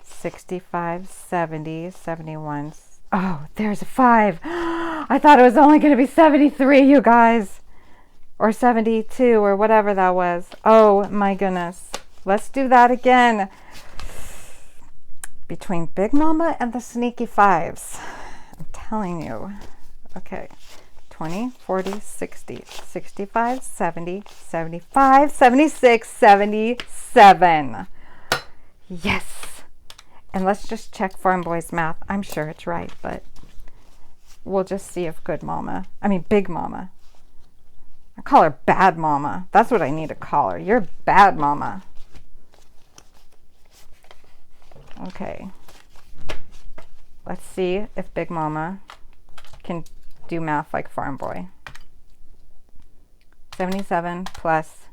[SPEAKER 1] 65, 70, 71. Oh, there's a 5. I thought it was only going to be 73, you guys. Or 72 or whatever that was. Oh my goodness. Let's do that again. Between Big Mama and the sneaky 5s. I'm telling you. Okay. 20, 40, 60, 65, 70, 75, 76, 77. Yes. And let's just check Farm Boy's math. I'm sure it's right, but we'll just see if Big Mama. I call her Bad Mama. That's what I need to call her. You're Bad Mama. Okay. Let's see if Big Mama can do math like Farm Boy. 77 plus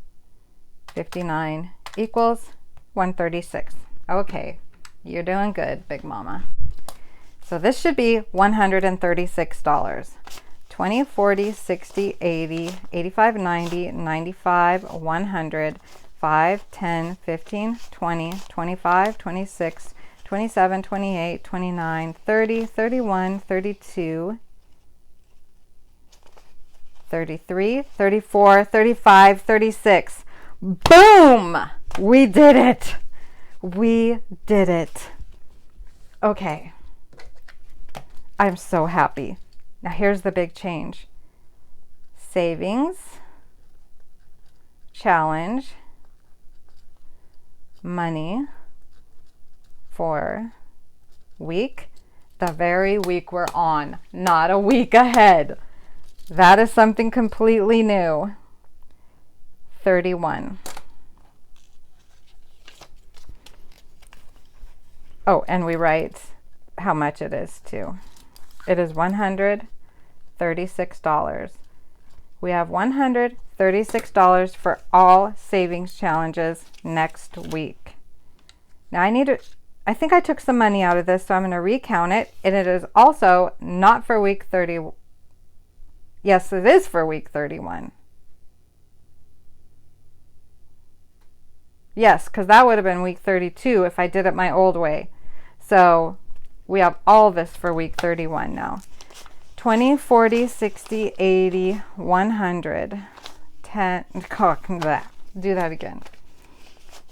[SPEAKER 1] 59 equals 136. Okay. You're doing good, Big Mama. So this should be $136. 20, 40, 60, 80, 85, 90, 95, 100, 5, 10, 15, 20, 25, 26, 27, 28, 29, 30, 31, 32, 33, 34, 35, 36. Boom! We did it! We did it. Okay. I'm so happy. Now here's the big change. Savings, challenge, money for week. the very week we're on, not a week ahead. That is something completely new. 31. Oh, and we write how much it is too. It is $136. We have $136 for all savings challenges next week. Now I think I took some money out of this, so I'm going to recount it. And it is also not for week 30. Yes, it is for week 31. Yes, because that would have been week 32 if I did it my old way. So we have all this for week 31 now. 20, 40, 60, 80, 100, 10, do that again.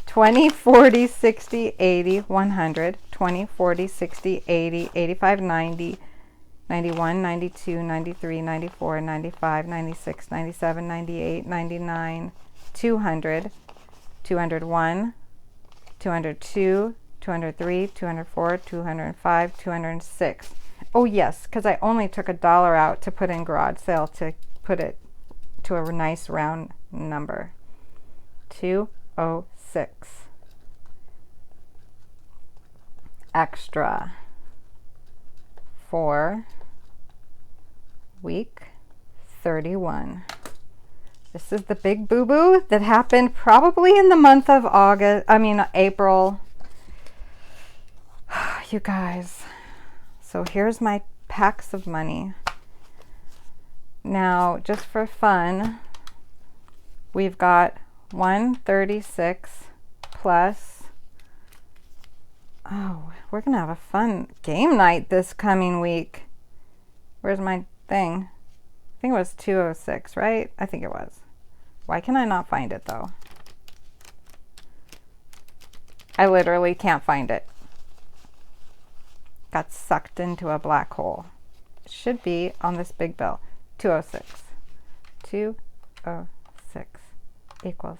[SPEAKER 1] 20, 40, 60, 80, 100, 20, 40, 60, 80, 85, 90, 91, 92, 93, 94, 95, 96, 97, 98, 99, 200, 201, 202, 203, 204, 205, 206. Oh yes, because I only took $1 out to put in garage sale to put it to a nice round number. 206. Extra for week 31. This is the big boo-boo that happened probably in the month of April. You guys. So here's my packs of money. Now, just for fun, we've got 136 plus. Oh, we're going to have a fun game night this coming week. Where's my thing? I think it was 206, right? I think it was. Why can I not find it though? I literally can't find it. Got sucked into a black hole. It should be on this big bill. 206. 206 equals.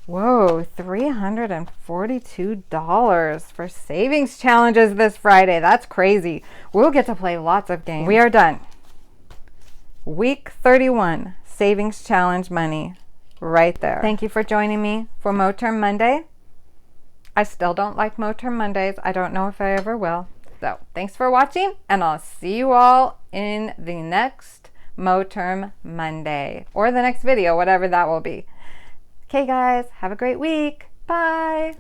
[SPEAKER 1] Whoa, $342 for savings challenges this Friday. That's crazy. We'll get to play lots of games. We are done. Week 31 savings challenge money right there. Thank you for joining me for MOTERM Monday. I still don't like MOTERM Mondays. I don't know if I ever will. So thanks for watching, and I'll see you all in the next MOTERM Monday or the next video, whatever that will be. Okay guys, have a great week. Bye.